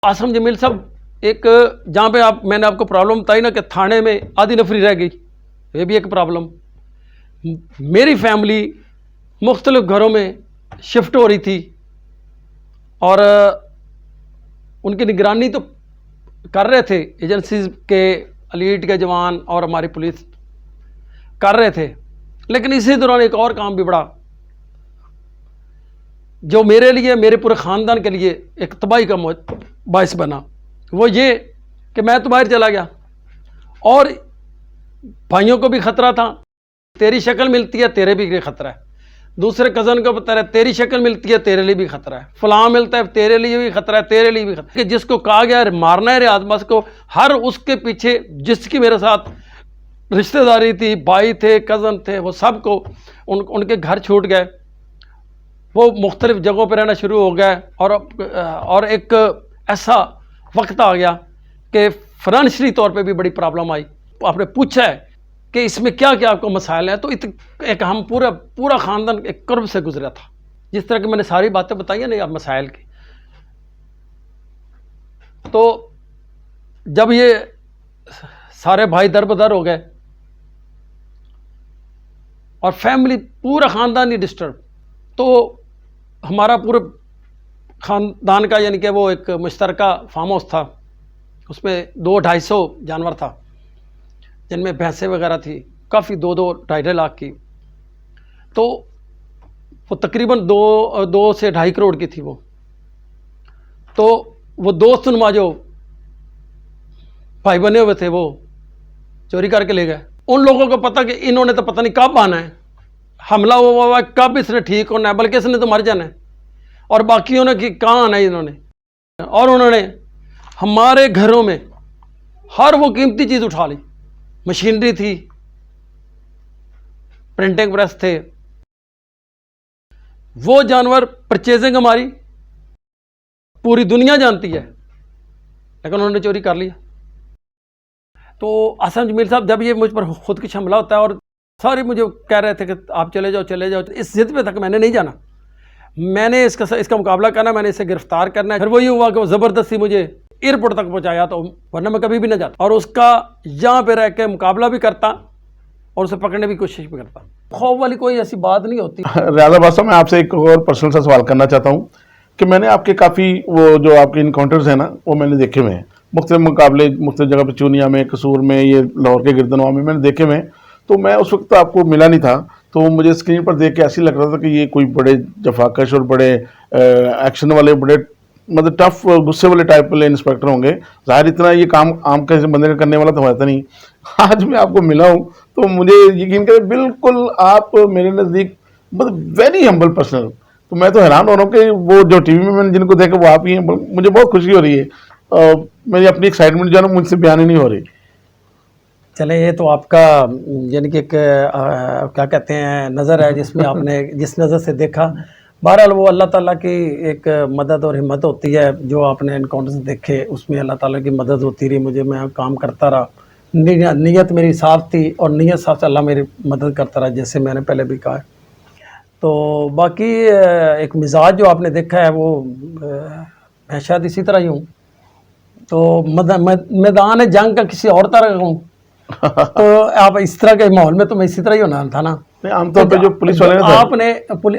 आसम जमील साहब, एक जहाँ पे मैंने आपको प्रॉब्लम बताई ना कि थाने में आधी नफरी रह गई, ये भी एक प्रॉब्लम। मेरी फैमिली मुख्तलिफ घरों में शिफ्ट हो रही थी और उनकी निगरानी तो कर रहे थे, एजेंसीज के एलीट के जवान और हमारी पुलिस कर रहे थे, लेकिन इसी दौरान एक और काम भी बड़ा जो मेरे लिए, मेरे पूरे ख़ानदान के लिए एक तबाही का बायस बना। वो ये कि मैं तो बाहर चला गया और भाइयों को भी ख़तरा था, तेरी शक्ल मिलती है तेरे भी ख़तरा है, दूसरे कज़न को बता रहे तेरी शक्ल मिलती है तेरे लिए भी ख़तरा है, फलां मिलता है तेरे लिए भी ख़तरा है, तेरे लिए भी खतरा है। कि जिसको कहा गया मारना है रियाज को, हर उसके पीछे जिसकी मेरे साथ रिश्तेदारी थी, भाई थे, कज़न थे, वो सबको उनके घर छूट गए, वो मुख्तलिफ जगहों पर रहना शुरू हो गए। और एक ऐसा वक्त आ गया कि फाइनेंशियली तौर पे भी बड़ी प्रॉब्लम आई। आपने पूछा है कि इसमें क्या क्या आपको मसाइल हैं, तो एक हम पूरा ख़ानदान एक कर्ब से गुजरा था। जिस तरह की मैंने सारी बातें बताई हैं ना आप मसाइल की, तो जब ये सारे भाई दरबदर हो गए और फैमिली पूरा ख़ानदान ही डिस्टर्ब, तो हमारा पूरे ख़ानदान का यानी कि वो एक मुश्तरका फार्म हाउस था, उसमें 200-250 जानवर था, जिनमें भैंसें वगैरह थी काफ़ी, 2-2 लाख की। तो वो तकरीबन 2 से 2.5 करोड़ की थी वो। तो वो दोस्त नुमा जो भाई बने हुए थे वो चोरी करके ले गए। उन लोगों को पता कि इन्होंने तो पता नहीं कब आना है, हमला हुआ कब इसने ठीक होना है, बल्कि इसने तो मर जाना है, और बाकियों ने कि कहाँ आना है इन्होंने। और उन्होंने हमारे घरों में हर वो कीमती चीज़ उठा ली, मशीनरी थी, प्रिंटिंग प्रेस थे, वो जानवर परचेजिंग हमारी पूरी दुनिया जानती है, लेकिन उन्होंने चोरी कर लिया। तो आसम जमील साहब, जब ये मुझ पर खुद की हमला होता है और सारे मुझे कह रहे थे कि आप चले जाओ, इस जिद पे तक मैंने नहीं जाना, मैंने इसका मुकाबला करना, मैंने इसे गिरफ्तार करना है। फिर वही हुआ कि वो ज़बरदस्ती मुझे एयरपोर्ट तक पहुंचाया, तो वरना मैं कभी भी ना जाता, और उसका यहाँ पे रह के मुकाबला भी करता और उसे पकड़ने की कोशिश भी करता। खौफ वाली कोई ऐसी बात नहीं होती। रियाज अब्बास साहब, मैं आपसे एक और पर्सनल सा सवाल करना चाहता हूँ कि मैंने आपके काफ़ी वो जो आपके इनकाउंटर्स हैं ना, वो मैंने देखे हुए हैं, मुख्तलिफ मुकाबले मुख्तलिफ जगह पर, चूनिया में, कसूर में, ये लाहौर के गिरदनवा में मैंने देखे हुए हैं। तो मैं उस वक्त आपको मिला नहीं था, तो मुझे स्क्रीन पर देख के ऐसे लग रहा था कि ये कोई बड़े जफाकश और बड़े एक्शन वाले, बड़े मतलब टफ, गुस्से वाले टाइप वाले इंस्पेक्टर होंगे। ज़ाहिर इतना ये काम आम किसी बंदे का करने वाला तो होता नहीं। आज मैं आपको मिला हूँ तो मुझे यकीन करें बिल्कुल आप मेरे नज़दीक मतलब वेरी हम्बल पर्सन। तो मैं तो हैरान हो रहा हूँ कि वो जो टीवी में मैंने जिनको देखा वो आप ही हैं। मुझे बहुत खुशी हो रही है, मेरी अपनी एक्साइटमेंट जो है ना मुझसे बयान ही नहीं हो रही। चले, ये तो आपका यानी कि क्या कहते हैं नज़र है, जिसमें आपने जिस नज़र से देखा। बहरहाल वो अल्लाह ताला की एक मदद और हिम्मत होती है, जो आपने इनकाउंटर से देखे उसमें अल्लाह ताला की मदद होती रही, मुझे मैं काम करता रहा, नीयत मेरी साफ़ थी और नीयत साफ़ से अल्लाह मेरी मदद करता रहा, जैसे मैंने पहले भी कहा। तो बाकी एक मिजाज जो आपने देखा है वो मैं शायद इसी तरह ही हूँ। तो मैदान जंग का किसी और तरह का हूँ, तो आप इस तरह के माहौल में तो मैं इसी तरह ही होना था ना। आमतौर पे जो पुलिस वाले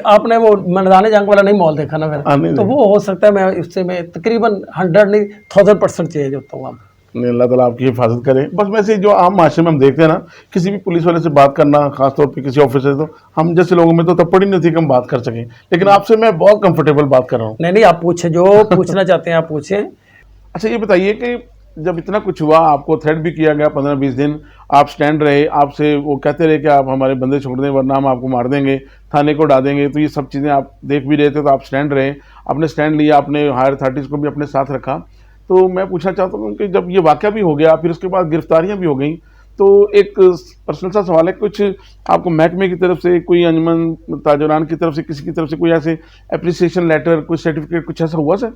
आपने वो मैदान जंग वाला नहीं माहौल देखा ना मेरा, तो वो हो सकता है मैं उससे मैं तकरीबन 100 नहीं 1000% चेंज होता हूँ। अल्लाह ताला आपकी हिफाजत करे। बस वैसे जो आम माशरे में हम देखते हैं ना, किसी भी पुलिस वाले से बात करना, खासतौर पे किसी ऑफिसर से, तो हम जैसे लोगों में तो तपड़ ही नहीं थी कि हम बात कर सकें, लेकिन आपसे मैं बहुत कंफर्टेबल बात कर रहा हूँ। नहीं, आप पूछे, जो पूछना चाहते हैं आप पूछें। अच्छा, ये बताइए कि जब इतना कुछ हुआ, आपको थ्रेट भी किया गया 15-20 दिन, आप स्टैंड रहे, आपसे वो कहते रहे कि आप हमारे बंदे छोड़ दें वरना हम आपको मार देंगे, थाने को डाल देंगे, तो ये सब चीज़ें आप देख भी रहे थे, तो आप स्टैंड रहे, आपने स्टैंड लिया, आपने हायर अथॉरिटीज़ को भी अपने साथ रखा। तो मैं पूछना चाहता हूँ कि जब ये वाक़या भी हो गया, फिर उसके बाद गिरफ्तारियाँ भी हो गई, तो एक पर्सनल सा सवाल है, कुछ आपको महकमे की तरफ से, कोई अंजुमन ताजुरान की तरफ से, किसी की तरफ से कोई ऐसे एप्रिसिएशन लेटर, कोई सर्टिफिकेट, कुछ ऐसा हुआ सर?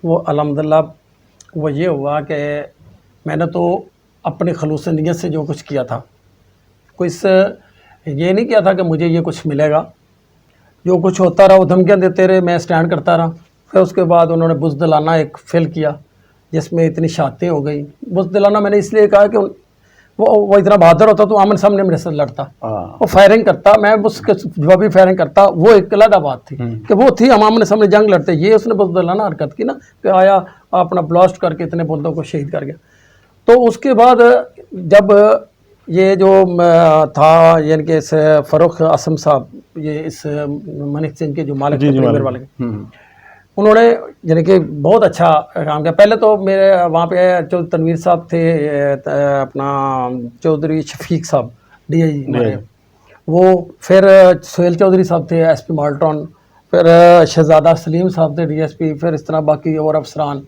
वो अल्हम्दुलिल्लाह वो ये हुआ कि मैंने तो अपने खलूस नियत से जो कुछ किया था, कोई ये नहीं किया था कि मुझे ये कुछ मिलेगा। जो कुछ होता रहा वो धमकियाँ देते रहे, मैं स्टैंड करता रहा, پھر اس کے بعد انہوں نے بزدلانہ ایک فیل کیا جس میں اتنی شہادتیں ہو گئی. بزدلانہ میں نے اس لیے کہا کہ وہ اتنا بہادر ہوتا تو آمن سامنے میرے ساتھ لڑتا, وہ فائرنگ کرتا, میں اس کے جوابی فائرنگ کرتا. وہ ایک علیحدہ بات تھی کہ وہ تھی ہم آمنے سامنے جنگ لڑتے. یہ اس نے بزدلانہ حرکت کی نا کہ آیا اپنا بلاسٹ کر کے اتنے بندوں کو شہید کر گیا. تو اس کے بعد جب یہ جو تھا یعنی کہ اس فروخ اعظم صاحب, یہ اس منک سنگھ کے جو مالک تھے پریمیئر والے کے, انہوں نے یعنی کہ بہت اچھا کام کیا. پہلے تو میرے وہاں پہ چودھری تنویر صاحب تھے, اپنا چودھری شفیق صاحب ڈی آئی ہمارے, وہ پھر سہیل چودھری صاحب تھے ایس پی مالٹون, پھر شہزادہ سلیم صاحب تھے ڈی ایس پی, پھر اس طرح باقی اور افسران.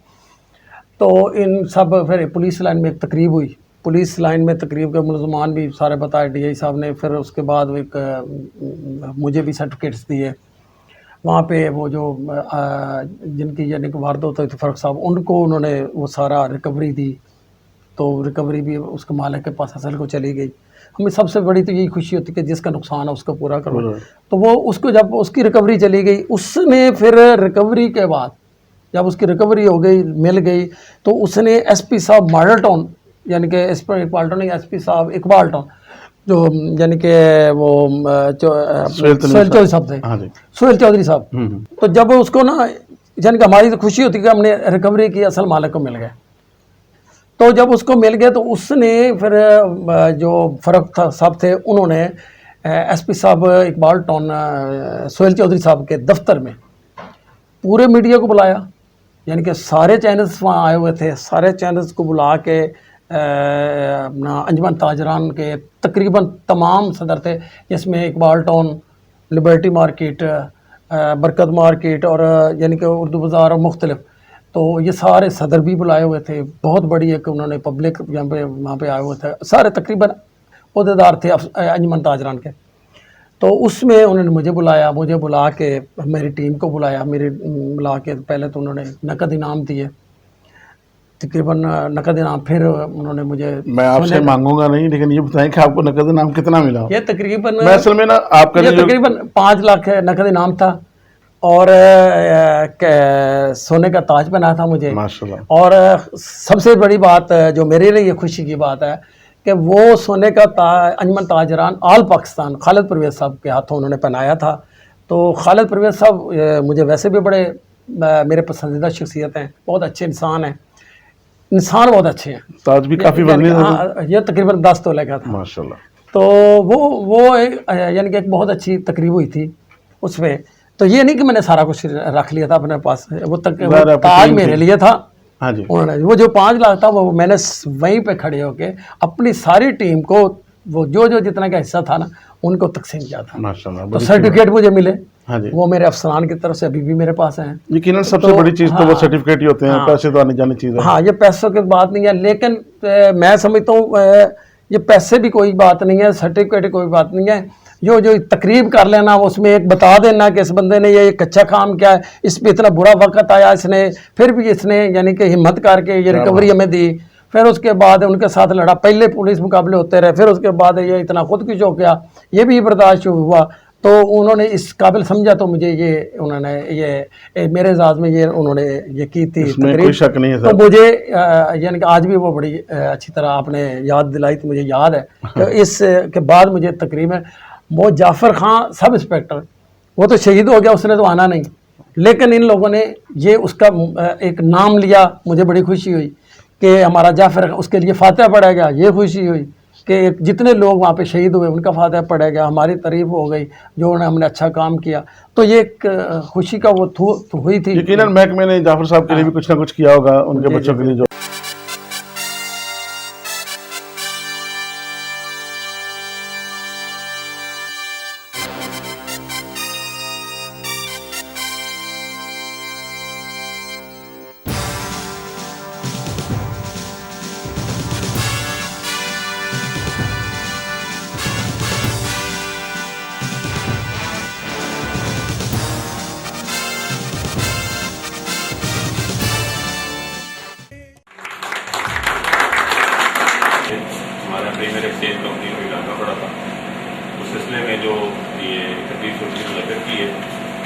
تو ان سب پھر پولیس لائن میں ایک تقریب ہوئی. پولیس لائن میں تقریب کے ملزمان بھی سارے بتائے ڈی آئی صاحب نے. پھر اس کے بعد ایک مجھے بھی سرٹیفکیٹس دیے وہاں پہ. وہ جو جن کی یعنی کہ واردات ہوئی تھی فاروق صاحب, ان کو انہوں نے وہ سارا ریکوری دی. تو ریکوری بھی اس کے مالک کے پاس اصل کو چلی گئی. ہمیں سب سے بڑی تو یہی خوشی ہوتی کہ جس کا نقصان ہے اس کو پورا کرو. تو وہ اس کو جب اس کی ریکوری چلی گئی, اس نے پھر ریکوری کے بعد جب اس کی ریکوری ہو گئی, مل گئی, تو اس نے ایس پی صاحب ماڈل ٹاؤن یعنی کہ اقبال ٹاؤن, ایس پی صاحب اقبال ٹاؤن جو یعنی کہ وہ سہیل چودھری صاحب تھے, سہیل چودھری صاحب. تو جب اس کو نا یعنی کہ ہماری تو خوشی ہوتی کہ ہم نے ریکوری کی, اصل مالک کو مل گئے. تو جب اس کو مل گئے تو اس نے پھر جو فروخ صاحب تھے انہوں نے ایس پی صاحب اقبال ٹاؤن سہیل چودھری صاحب کے دفتر میں پورے میڈیا کو بلایا. یعنی کہ سارے چینلز وہاں آئے ہوئے تھے, سارے چینلز کو بلا کے اپنا انجمن تاجران کے تقریباً تمام صدر تھے, جس میں اقبال ٹاؤن, لبرٹی مارکیٹ, برکت مارکیٹ اور یعنی کہ اردو بازار اور مختلف. تو یہ سارے صدر بھی بلائے ہوئے تھے. بہت بڑی ایک انہوں نے پبلک یہاں پہ وہاں پہ آئے ہوئے تھے, سارے تقریباً عہدیدار تھے انجمن تاجران کے. تو اس میں انہوں نے مجھے بلا کے میری ٹیم کو بلایا. بلا کے پہلے تو انہوں نے نقد انعام دیے تقریباً نقد انعام. پھر انہوں نے مجھے, میں آپ سے مانگوں گا نہیں, لیکن یہ بتائیں کہ آپ کو نقد انعام کتنا ملا؟ یہ تقریباً اصل میں نا آپ کا یہ تقریباً 5 لاکھ نقد انعام تھا, اور سونے کا تاج پہنا تھا مجھے ماشاءاللہ. اور سب سے بڑی بات جو میرے لیے یہ خوشی کی بات ہے کہ وہ سونے کا انجمن تاجران آل پاکستان خالد پرویز صاحب کے ہاتھوں انہوں نے پہنایا تھا. تو خالد پرویز صاحب مجھے ویسے بھی بڑے میرے پسندیدہ شخصیت ہیں, بہت اچھے انسان ہیں, انسان بہت اچھے ہیں. تاج بھی کافی وزنی تھا, یہ تقریباً 10 تولے کا تھا ماشاءاللہ. تو وہ یعنی کہ ایک بہت اچھی تقریب ہوئی تھی اس میں. تو یہ نہیں کہ میں نے سارا کچھ رکھ لیا تھا اپنے پاس, وہ تاج میرے لیے تھا. ہاں جی, وہ جو 5 لاکھ تھا وہ میں نے وہیں پہ کھڑے ہو کے اپنی ساری ٹیم کو وہ جو جتنا کا حصہ تھا نا ان کو تقسیم کیا تھا ماشاءاللہ. تو سرٹیفکیٹ مجھے ملے, ہاں جی, وہ میرے افسران کی طرف سے ابھی بھی میرے پاس ہیں. یقیناً سب سے بڑی چیز تو وہ سرٹیفکیٹ ہی ہوتے ہیں, پیسے تو آنے جانے چیز ہے. ہاں, یہ پیسوں کی بات نہیں ہے, لیکن میں سمجھتا ہوں یہ پیسے بھی کوئی بات نہیں ہے, سرٹیفکیٹ کوئی بات نہیں ہے. جو تقریب کر لینا, اس میں ایک بتا دینا کہ اس بندے نے یہ اچھا کام کیا ہے, اس پہ اتنا برا وقت آیا اس نے, پھر بھی اس نے یعنی کہ ہمت کر کے یہ ریکوری ہمیں دی. پھر اس کے بعد ان کے ساتھ لڑا, پہلے پولیس مقابلے ہوتے رہے, پھر اس کے بعد یہ اتنا خودکش ہو گیا, یہ بھی برداشت ہوا. تو انہوں نے اس قابل سمجھا, تو مجھے یہ انہوں نے یہ میرے اعزاز میں یہ انہوں نے یہ کی تھی تقریب. کوئی شک نہیں ہے تو مجھے یعنی کہ آج بھی وہ بڑی اچھی طرح آپ نے یاد دلائی, تو مجھے یاد ہے کہ اس کے بعد مجھے تقریباً وہ جعفر خان سب انسپیکٹر, وہ تو شہید ہو گیا, اس نے تو آنا نہیں, لیکن ان لوگوں نے یہ اس کا ایک نام لیا. مجھے بڑی خوشی ہوئی کہ ہمارا جعفر, اس کے لیے فاتحہ پڑھا گیا. یہ خوشی ہوئی کہ جتنے لوگ وہاں پہ شہید ہوئے ان کا فاتحہ پڑھا گیا, ہماری تعریف ہو گئی جو ہم نے اچھا کام کیا. تو یہ ایک خوشی کا وہ ہوئی تھی. یقیناً محکمے نے جعفر صاحب کے لیے بھی کچھ نہ کچھ کیا ہوگا, ان کے بچوں کے لیے. جو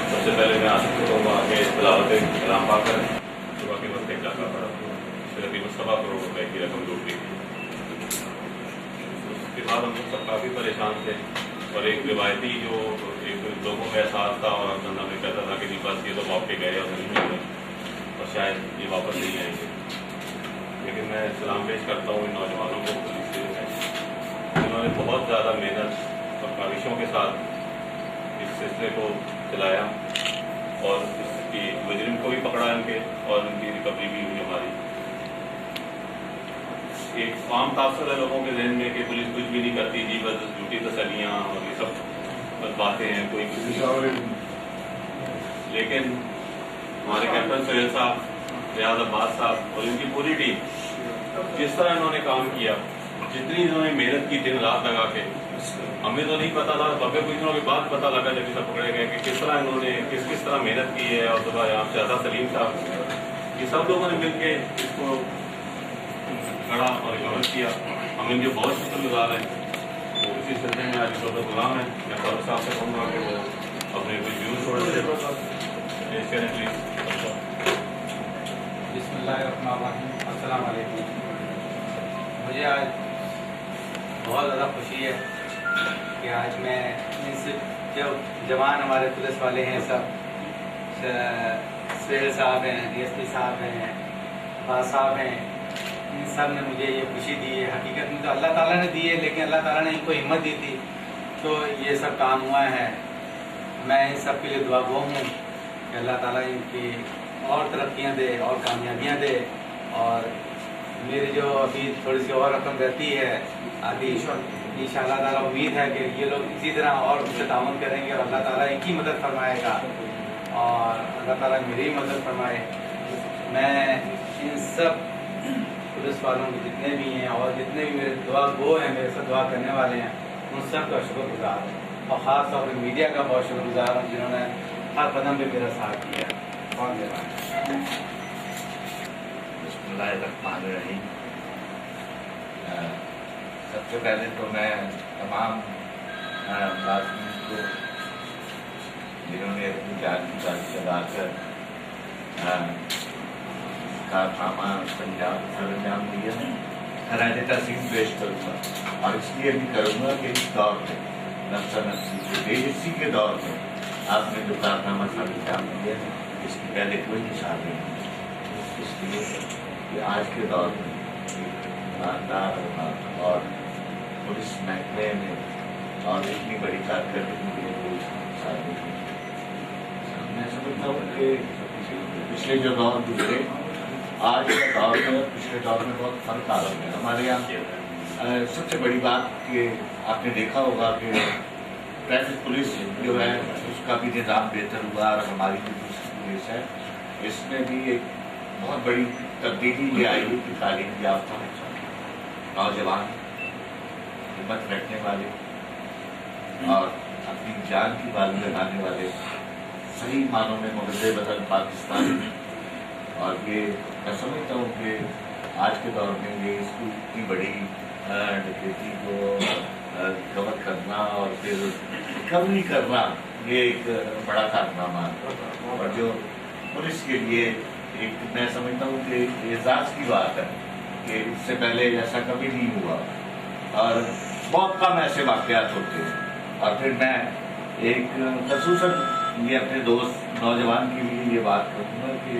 سب سے پہلے میں آصف کو وہاں کے تلاوت کلام پا کر صبح کے وقت ایک ڈاکہ پڑا تقریباً 7 کروڑ روپے کی رقم لوٹ لی تھی. اس کے بعد ہم لوگ سب کافی پریشان تھے اور ایک روایتی جو ایک لوگوں کا احساس تھا اور اندر میں کہتا تھا کہ جی بس یہ تو واپس گئے اور نہیں مل گئے اور شاید یہ واپس نہیں آئیں گے. لیکن میں سلام پیش کرتا ہوں ان نوجوانوں کو پولیس سے انہوں نے بہت زیادہ محنت اور کاوشوں کے ساتھ اس سلسلے کو چلایا اور اس کی مجرم کو بھی پکڑا ان کے اور ان کی ریکوری بھی ہوئی ہماری. ایک عام تاثر ہے لوگوں کے ذہن میں کہ پولیس کچھ بھی نہیں کرتی جی بس جھوٹی تسلیاں اور یہ سب بس باتیں ہیں کوئی کسی لیکن ہمارے کیپٹن سہیل صاحب ریاض عباس صاحب اور ان کی پوری ٹیم جس طرح انہوں نے کام کیا جتنی انہوں نے محنت کی دن رات لگا کے ہمیں تو نہیں پتا تھا بغیر کچھ دنوں کے بعد پتا لگا جب یہ سب پکڑے گئے کہ کس طرح انہوں نے کس طرح محنت کی ہے. اور صبح یہاں شہزاد سلیم صاحب یہ سب لوگوں نے مل کے اس کو کھڑا اور ریکور کیا. ہم ان کے بہت شکر گزار ہیں. وہ اسی سلسلے میں آج ڈاکٹر غلام ہیں. میں فاروق صاحب سے کہوں گا کہ وہ اپنے کچھ ویوز چھوڑ دیں پیش کریں پلیز. بسم اللہ الرحمن الرحیم. السلام علیکم. مجھے آج بہت زیادہ خوشی ہے کہ آج میں ان سے جو جوان ہمارے پولیس والے ہیں سب سہیل صاحب ہیں DSP صاحب ہیں باز صاحب ہیں ان سب نے مجھے یہ خوشی دی ہے. حقیقت میں تو اللہ تعالیٰ نے دی ہے لیکن اللہ تعالیٰ نے ان کو ہمت دی تھی تو یہ سب کام ہوا ہے. میں ان سب کے لیے دعا گو ہوں کہ اللہ تعالیٰ ان کی اور ترقیاں دے اور کامیابیاں دے. اور میری جو ابھی تھوڑی سی اور رقم رہتی ہے آدھی ان شاء اللہ تعالیٰ امید ہے کہ یہ لوگ اسی طرح اور ان سے تعاون کریں گے اور اللہ تعالیٰ ان کی مدد فرمائے گا اور اللہ تعالیٰ میری مدد فرمائے. میں ان سب پولیس والوں کے جتنے بھی ہیں اور جتنے بھی میرے دعا گو ہیں میرے ساتھ دعا کرنے والے ہیں ان سب کا شکر گزار ہوں اور خاص طور پہ میڈیا کا بہت شکر گزار ہوں جنہوں نے ہر قدم پہ میرا ساتھ دیا. بہت مہربانی. بسم اللہ الرحمن الرحیم. سب سے پہلے تو میں تمام ملازمین کو جنہوں نے اپنی جان کی بازی لگا کر کارنامہ سر انجام دیا خراج تحسین پیش کروں گا اور اس لیے بھی کروں گا کہ اس دور میں نفسا نفسی کے بے حسی کے دور میں آپ نے جو کارنامہ سر انجام دیا ہے اس کی پہلے کوئی مثال نہیں. اس لیے کہ آج کے دور میں ایماندار ہونا اور پولیس محکمے میں اور اتنی بڑی کارکردگی کے لیے کوئی مثال نہیں. میں سمجھتا ہوں کہ پچھلے جو دور گزرے آج کے دور میں اور پچھلے دور میں بہت فرق آ رہا ہے. ہمارے یہاں سب سے بڑی بات کہ آپ نے دیکھا ہوگا کہ ٹریفک پولیس جو ہے اس کا بھی نظام بہتر ہوا اور ہماری جو دوسری پولیس ہے اس میں بھی ایک بہت بڑی تبدیلی یہ آئی ہے کہ تعلیم یافتہ نوجوان ہمت رکھنے والے اور اپنی جان کی بازی لگانے والے صحیح معنوں میں مغرب وطن پاکستان میں. اور یہ میں سمجھتا ہوں کہ آج کے دور میں یہ اس کو اتنی بڑی ڈکیتی کو کور کرنا اور پھر ریکوری کرنا یہ ایک بڑا کارنامہ ہے اور جو پولیس کے لیے ایک میں سمجھتا ہوں کہ اعزاز کی بات ہے کہ اس سے پہلے ایسا کبھی نہیں ہوا اور بہت کم ایسے واقعات ہوتے ہیں. اور پھر میں ایک خصوصاً یہ اپنے دوست نوجوان کے لیے یہ بات کروں گا کہ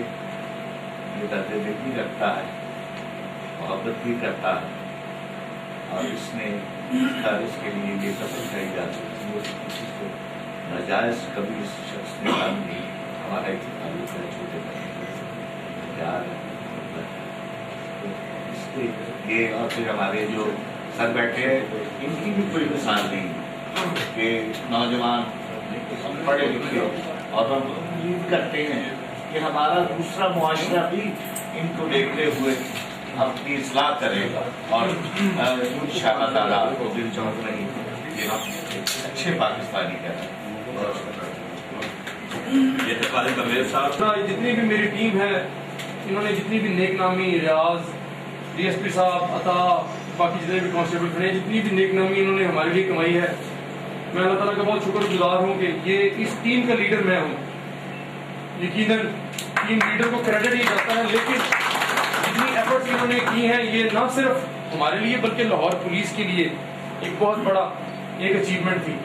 یہ درد دل بھی رکھتا ہے محبت بھی کرتا ہے اور اس نے اس کے لیے یہ سب اٹھائی جاتی ہے کسی کو ناجائز کبھی اس شخص نے کام نہیں. ہمارا ایک تعلق ہے چھوٹے پیار ہے اس کے یہ اور پھر ہمارے جو سر بیٹھے ہیں ان کی بھی کوئی مثال نہیں کہ نوجوان ہم پڑھے لکھے اور ہم امید کرتے ہیں کہ ہمارا دوسرا معاشرہ بھی ان کو دیکھتے ہوئے اپنی اصلاح کرے اور انشاءاللہ تعالیٰ کو دل چونک نہیں کہ ہم اچھے پاکستانی کریں. یہ قاضی کمیر صاحب جتنی بھی میری ٹیم ہے انہوں نے جتنی بھی نیک نامی ریاض DSP صاحب عطا باقی جتنے بھی کانسٹیبل کھڑے ہیں جتنی بھی نیک نامی انہوں نے ہمارے لیے کمائی ہے. میں اللہ تعالیٰ کا بہت شکر گزار ہوں کہ یہ اس ٹیم کا لیڈر میں ہوں यकीनन टीम लीडर को क्रेडिट ही जाता है, लेकिन जितनी एफर्ट्स इन्होंने की हैं ये ना सिर्फ हमारे लिए बल्कि लाहौर पुलिस के लिए एक बहुत बड़ा एक अचीवमेंट थी।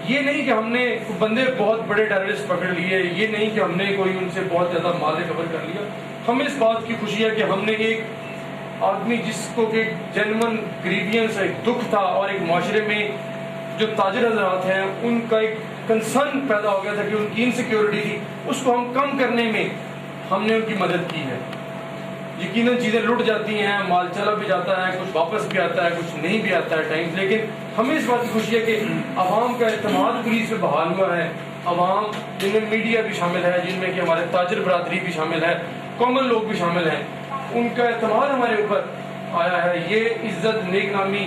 ये नहीं कि हमने बंदे बहुत बड़े टेररिस्ट पकड़ लिए, ये नहीं कि हमने कोई उनसे बहुत ज़्यादा माल रिकवर कर लिया। हमें इस बात की खुशी है कि हमने एक आदमी जिसको कि जेन्युइन ग्रीवियंस एक दुख था और एक माशरे में जो ताजिर हजरात हैं उनका एक कंसर्न पैदा हो गया था कि उनकी इनसिक्योरिटी थी, उसको हम कम करने में हमने उनकी मदद की है। यकीनन चीज़ें लुट जाती हैं, माल चला भी जाता है, कुछ वापस भी आता है, कुछ नहीं भी आता है टाइम्स, लेकिन हमें इस बात की खुशी है कि अवाम का एतमाद पुलिस पे बहाल हुआ है। अवाम जिनमें मीडिया भी शामिल है, जिनमें कि हमारे ताजर बरादरी भी शामिल है, कॉमन लोग भी शामिल हैं, उनका एतमाद हमारे ऊपर आया है। ये इज्जत नेक नामी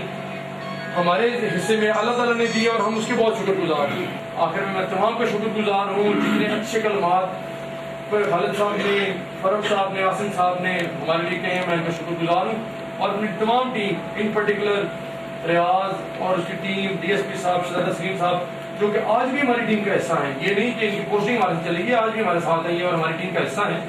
हमारे हिस्से में अल्लाह ताला ने दी है और हम उसके बहुत शुक्रगुजार हैं। आखिर में मैं तमाम का शुक्रगुजार हूँ जितने अच्छे कलमात पर खालिद साहब ने, फरूक साहब ने, आसिम साहब ने हमारे लिए कहे हैं, मैं इनका शुक्रगुजार हूँ। और अपनी तमाम टीम इन पर्टिकुलर रियाज और उसकी टीम, DSP साहब, शहजादा सलीम साहब, जो कि आज भी हमारी टीम का हिस्सा हैं। ये नहीं कि इनकी पोस्टिंग हमारे चली गई, आज भी हमारे साथ है और हमारी टीम का हिस्सा है।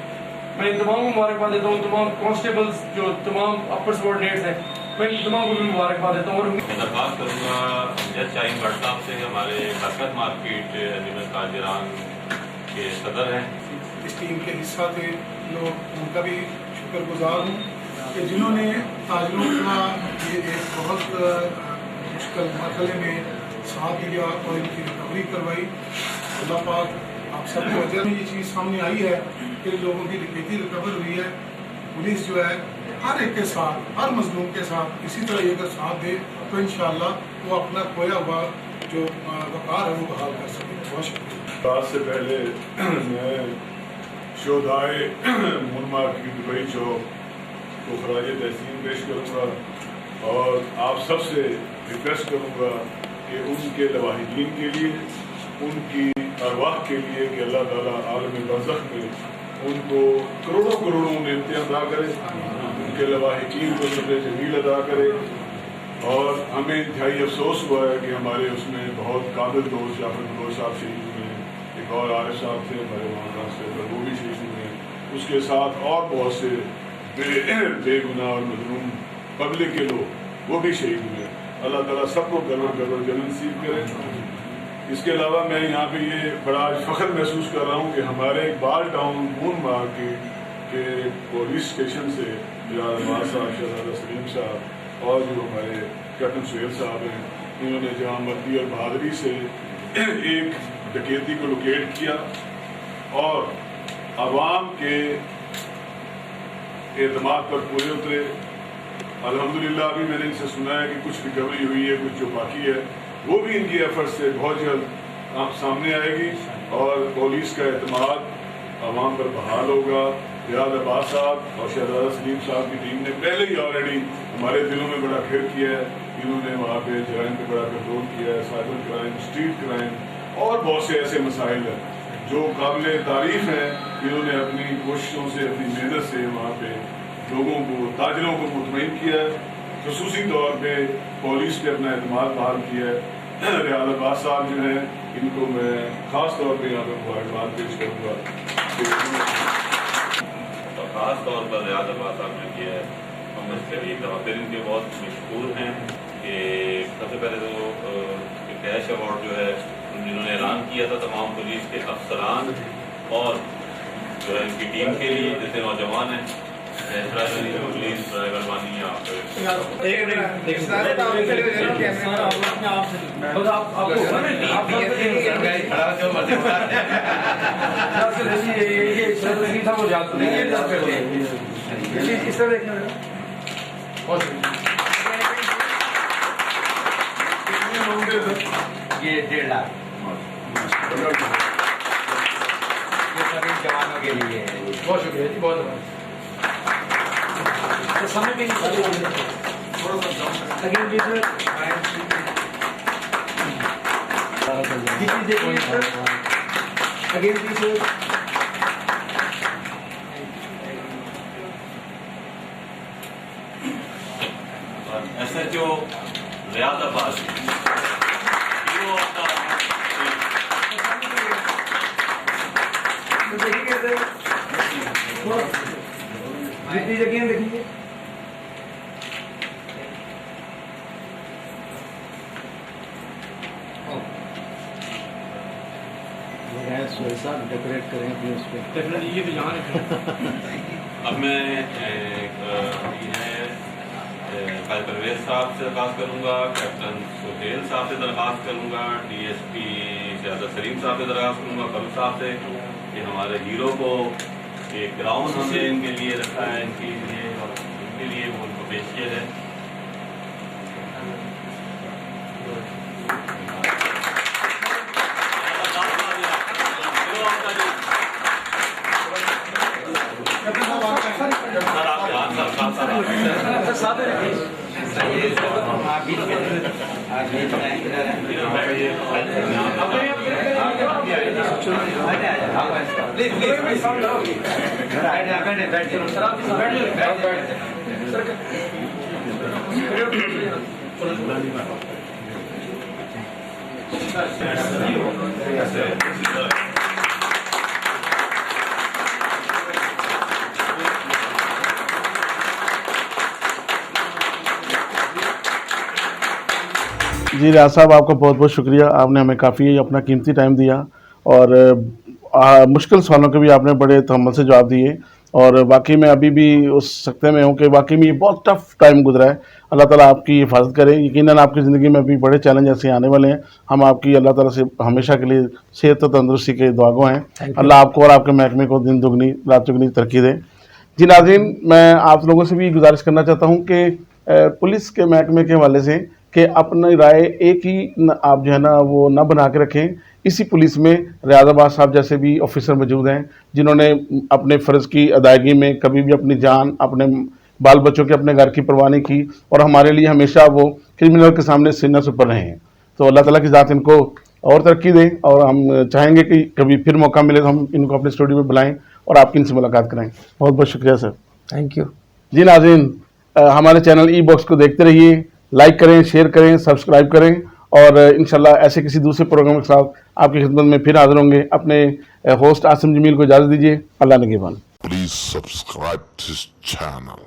मैं इन तमाम को मुबारकबाद देता हूँ, तमाम कॉन्स्टेबल्स जो तमाम अपर सबॉर्डिनेट्स हैं, मैं इन तमाम को भी मुबारकबाद देता हूँ। और मैं दरख्वास्त करूँगा जज शाहीन भट्ट साहब से, हमारे बरकत मार्केट निमत ताजरान के सदर हैं। इस टीम के हिस्सा थे लोग, उनका भी शुक्रगुजार हूँ कि जिन्होंने ताजरों का ये एक बहुत मुश्किल मरहले में साथ दिया और इनकी रिकवरी करवाई। अल्लाह पाक आप सबको अजर में ये चीज़ सामने आई है कि लोगों की डकैती रिकवर हुई है। पुलिस जो है हर एक के साथ, हर मजलूम के साथ इसी तरह ये अगर साथ दे तो इंशाअल्लाह वो अपना खोया हुआ जो वक़ार है वो बहाल कर सके। बहुत शुक्रिया। बात से पहले मैं शोधाए मुनमा की दुबई चौक को खराज तहसीन पेश करूँगा और आप सबसे रिक्वेस्ट करूँगा कि उनके लवाहिदीन के लिए, उनकी अरवाह के लिए कि अल्लाह ताला आलम बरज़ख में उनको करोड़ों करोड़ों नेमतें अदा करे, उनके लवाहिदीन को सब्र जमील अदा करे। और हमें इंतहाई अफसोस हुआ है कि हमारे उसमें बहुत काबिल दोस्त जाफर दोस्त साहब शहीद हुए हैं, एक और आरिफ साहब थे हमारे वहाँ से, पर वो भी शहीद हुए हैं। उसके साथ और बहुत से बेगुनाह और मजलूम पब्लिक के लोग वो भी शहीद हुए हैं। अल्लाह ताला सबको गरवर गरवर जन्नत नसीब करे। इसके अलावा मैं यहाँ पे ये बड़ा फ़ख्र महसूस कर रहा हूँ कि हमारे बाल टाउन बून मार्केट के पुलिस स्टेशन से जनाब साहब, शहजादा सलीम साहब और जो हमारे कैप्टन सुहेल साहब हैं, इन्होंने जहाँ मर्दी और बहादुरी से एक डकैती को लोकेट किया और आवाम के एतमाद पर पूरे उतरे। अल्हम्दुलिल्लाह अभी मैंने इनसे सुना है कि कुछ रिकवरी हुई है, कुछ जो बाकी है वो भी इनकी एफर्ट से बहुत जल्द आप सामने आएगी और पुलिस का एतमाद आवाम पर बहाल होगा। रियाज अब्बास साहब और शहजादा सलीम साहब की टीम ने पहले ही ऑलरेडी हमारे दिलों में बड़ा खेल किया है। इन्होंने वहाँ पे जराइम पे बड़ा कंट्रोल किया है, साइबर क्राइम, स्ट्रीट क्राइम और बहुत से ऐसे मसाइल हैं जो काबिल तारीफ हैं। इन्होंने अपनी कोशिशों से, अपनी मेहनत से वहाँ पे लोगों को, ताजरों को मुतमईन किया है। खसूसी तौर पे पुलिस पे अपना एतमाद बहाल किया है। रियाज अब्बास साहब जो हैं इनको मैं ख़ास तौर पे यहाँ पे मुबारकबाद पेश करूँगा। और ख़ास तौर पर रियाज अब्बास साहब ने किया है, हम इसके लिए तवक्कुल इनके बहुत मशहूर हैं कि सबसे पहले तो कैश अवार्ड जो है जिन्होंने ऐलान किया था तमाम पुलिस के अफसरान और जो है इनकी टीम के लिए, जैसे नौजवान हैं पुलिस मेहरबानी ये 1.5 लाख ये सभी जवानों के लिए है। बहुत शुक्रिया जी, बहुत बहुत समय भी SHO रियाज अब्बास देखिए जितनी जगह देखेंगे डेकोरेट करें अपने उस पर ये तो यहाँ अब मैं भाई परवेज साहब से दरख्वास्त करूँगा, कैप्टन सुहेल साहब से दरख्वास्त करूँगा, DSP ज़्यादा सलीम साहब से दरख्वास्त करूँगा, कल साहब से कि हमारे हीरो को एक ग्राउंड हमने इनके लिए रखा है, इनके लिए वो उनको पेश किया है। जी रियाज साहब, आपका बहुत बहुत शुक्रिया। आपने हमें काफ़ी अपना कीमती टाइम दिया और मुश्किल सवालों के भी आपने बड़े तहम्मुल से जवाब दिए और वाकई में अभी भी उस सकते में हूँ कि वाकई में ये बहुत टफ टाइम गुजरा है। अल्लाह ताला आपकी हिफाजत करे। यकीनन आपकी ज़िंदगी में भी बड़े चैलेंज ऐसे आने वाले हैं। हम आपकी अल्लाह ताला से हमेशा के लिए सेहत और तंदुरुस्ती के दुआगो हैं। अल्लाह आपको और आपके महकमे को दिन दुगनी रात चुगनी तरक्की दे। जी नाज़रीन, मैं आप लोगों से भी गुजारिश करना चाहता हूँ कि पुलिस के महकमे के हवाले से कि अपनी राय एक ही आप जो है ना वो ना बना के रखें। इसी पुलिस में रियाज़ाबाद साहब जैसे भी ऑफिसर मौजूद हैं जिन्होंने अपने फ़र्ज़ की अदायगी में कभी भी अपनी जान, अपने बाल बच्चों के, अपने घर की परवाह नहीं की और हमारे लिए हमेशा वो क्रिमिनल के सामने सीना से ऊपर रहे हैं। तो अल्लाह ताला की ज़ात इनको और तरक्की दे और हम चाहेंगे कि कभी फिर मौका मिले तो हम इनको अपने स्टूडियो में बुलाएँ और आपकी इनसे मुलाकात कराएँ। बहुत बहुत शुक्रिया सर। Thank you. जी नाज़रीन, हमारे चैनल ई बॉक्स को देखते रहिए, लाइक करें, शेयर करें, सब्सक्राइब करें और इंशाल्लाह ऐसे किसी दूसरे प्रोग्राम के साथ आपकी खिदमत में फिर हाजिर होंगे। अपने होस्ट आसिम जमील को इजाज़त दीजिए। अल्लाह निगहबान। Please subscribe to this channel.